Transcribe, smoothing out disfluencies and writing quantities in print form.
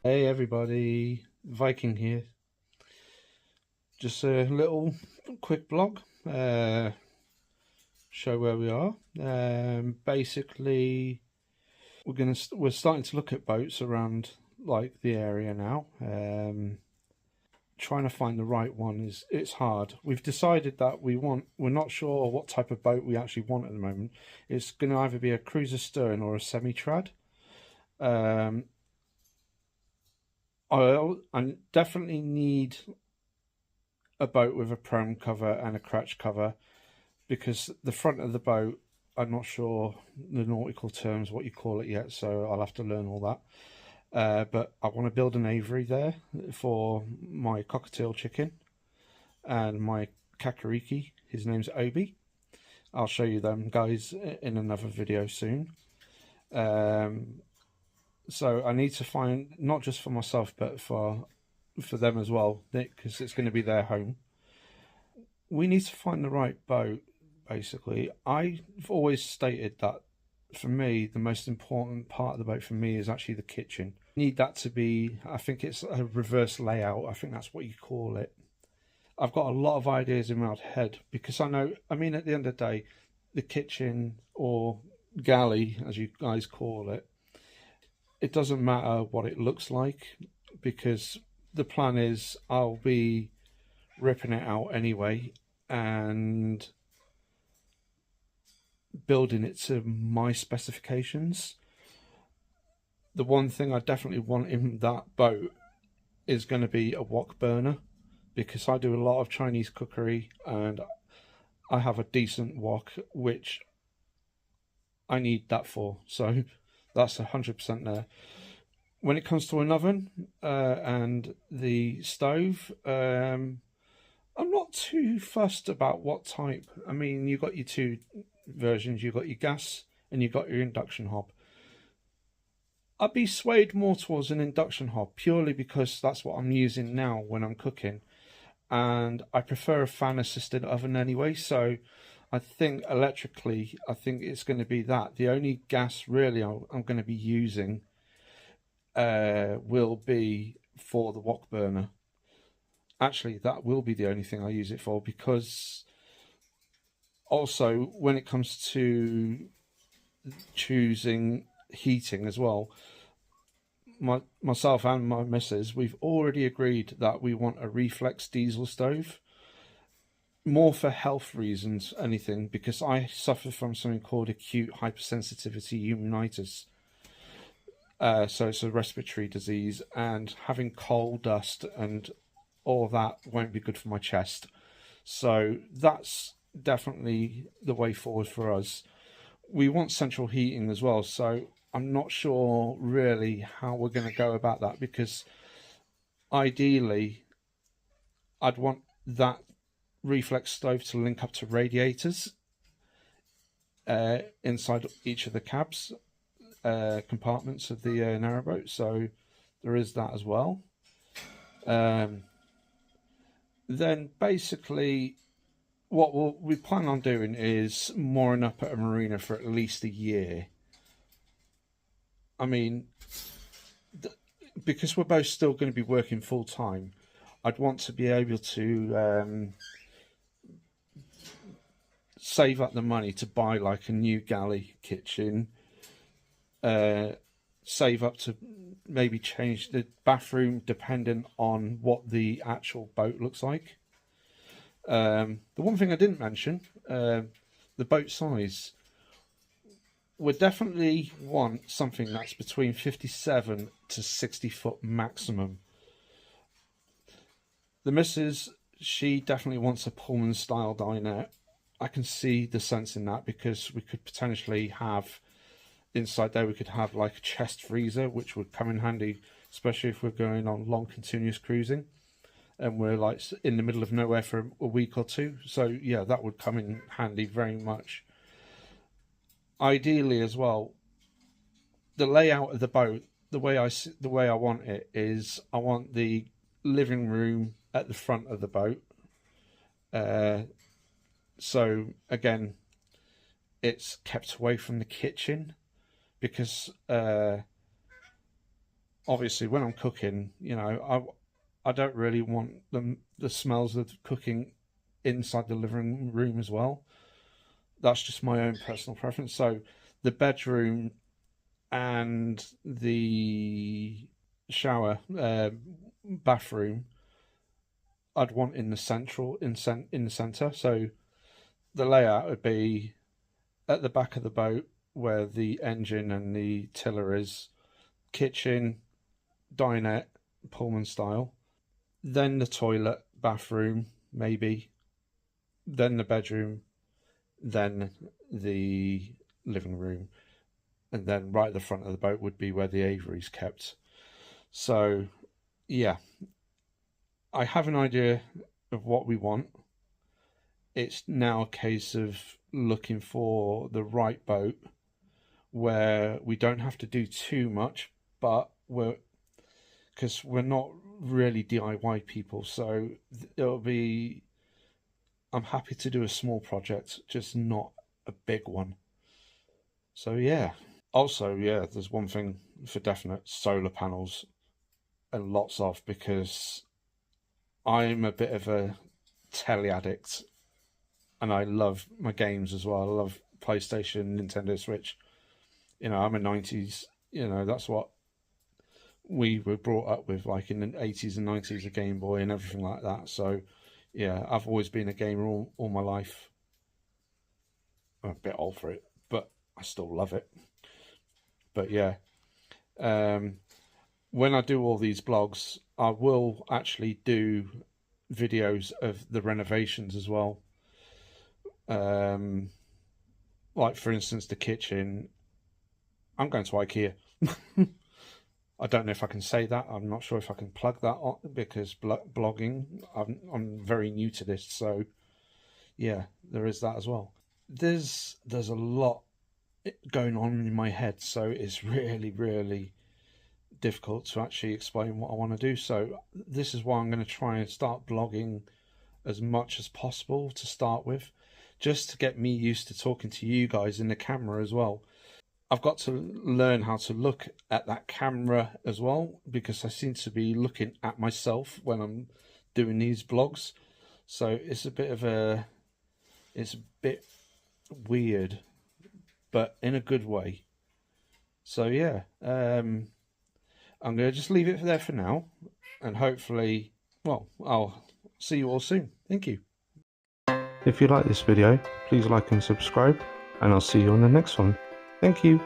Hey everybody, Viking here. Just a little quick blog, show where we are. Basically, we're starting to look at boats around like the area now. Trying to find the right one it's hard. We've decided that we're not sure what type of boat we actually want at the moment. It's going to either be a cruiser stern or a semi-trad. I definitely need a boat with a pram cover and a crutch cover, because the front of the boat, I'm not sure the nautical terms what you call it yet, so I'll have to learn all that. But I want to build an aviary there for my cockatiel chicken and my kakariki. His name's Obi. I'll show you them guys in another video soon. So I need to find, not just for myself but for them as well, because it's going to be their home. We need to find the right boat. Basically, I've always stated that for me the most important part of the boat for me is actually the kitchen. Need that to be, I think it's a reverse layout, I think that's what you call it. I've got a lot of ideas in my head, because I know, I mean, at the end of the day, the kitchen, or galley as you guys call it, it doesn't matter what it looks like, because the plan is I'll be ripping it out anyway and building it to my specifications. The one thing I definitely want in that boat is going to be a wok burner, because I do a lot of Chinese cookery and I have a decent wok which I need that for, so that's 100% there. When it comes to an oven and the stove, I'm not too fussed about what type. I mean, you've got your two versions. You've got your gas and you've got your induction hob. I'd be swayed more towards an induction hob, purely because that's what I'm using now when I'm cooking. And I prefer a fan assisted oven anyway, so I think electrically, I think it's going to be that. The only gas really I'm going to be using will be for the wok burner. Actually, that will be the only thing I use it for, because also when it comes to choosing heating as well, myself and my missus, we've already agreed that we want a reflex diesel stove, more for health reasons anything, because I suffer from something called acute hypersensitivity pneumonitis. So it's a respiratory disease, and having coal dust and all that won't be good for my chest. So that's definitely the way forward for us. We want central heating as well, so I'm not sure really how we're going to go about that, because ideally I'd want that reflex stove to link up to radiators inside each of the cabs compartments of the narrowboat, so there is that as well. Then basically what we plan on doing is mooring up at a marina for at least a year. I mean, because we're both still going to be working full time, I'd want to be able to save up the money to buy like a new galley kitchen, save up to maybe change the bathroom dependent on what the actual boat looks like. The one thing I didn't mention, the boat size. We definitely want something that's between 57 to 60 foot maximum. The missus, she definitely wants a Pullman style dinette. I can see the sense in that, because we could potentially have inside there, we could have like a chest freezer, which would come in handy, especially if we're going on long continuous cruising and we're like in the middle of nowhere for a week or two. So yeah, that would come in handy very much. Ideally as well, the layout of the boat, the way I want it is, I want the living room at the front of the boat. So again, it's kept away from the kitchen, because obviously when I'm cooking, you know, I don't really want the smells of cooking inside the living room as well. That's just my own personal preference. So the bedroom and the shower bathroom I'd want in the in the center. So the layout would be at the back of the boat where the engine and the tiller is, kitchen, dinette, Pullman style, then the toilet, bathroom, maybe, then the bedroom, then the living room, and then right at the front of the boat would be where the aviary's kept. So, yeah, I have an idea of what we want. It's now a case of looking for the right boat where we don't have to do too much, but because we're not really DIY people, so it'll be, I'm happy to do a small project, just not a big one. So yeah. Also, yeah, there's one thing for definite: solar panels, and lots of, because I'm a bit of a telly addict and I love my games as well. I love PlayStation, Nintendo Switch. You know, I'm a 90s, you know, that's what we were brought up with, like in the 80s and 90s, a Game Boy and everything like that. So yeah, I've always been a gamer all my life. I'm a bit old for it, but I still love it. But yeah, when I do all these blogs, I will actually do videos of the renovations as well. Like for instance, the kitchen. I'm going to IKEA. I don't know if I can say that. I'm not sure if I can plug that on, because blogging, I'm very new to this. So yeah, there is that as well. There's a lot going on in my head, so it's really difficult to actually explain what I want to do. So this is why I'm going to try and start blogging as much as possible to start with, just to get me used to talking to you guys in the camera as well. I've got to learn how to look at that camera as well, because I seem to be looking at myself when I'm doing these blogs. So it's a bit weird, but in a good way. So yeah, I'm going to just leave it there for now, and hopefully, well, I'll see you all soon. Thank you. If you like this video, please like and subscribe, and I'll see you on the next one. Thank you.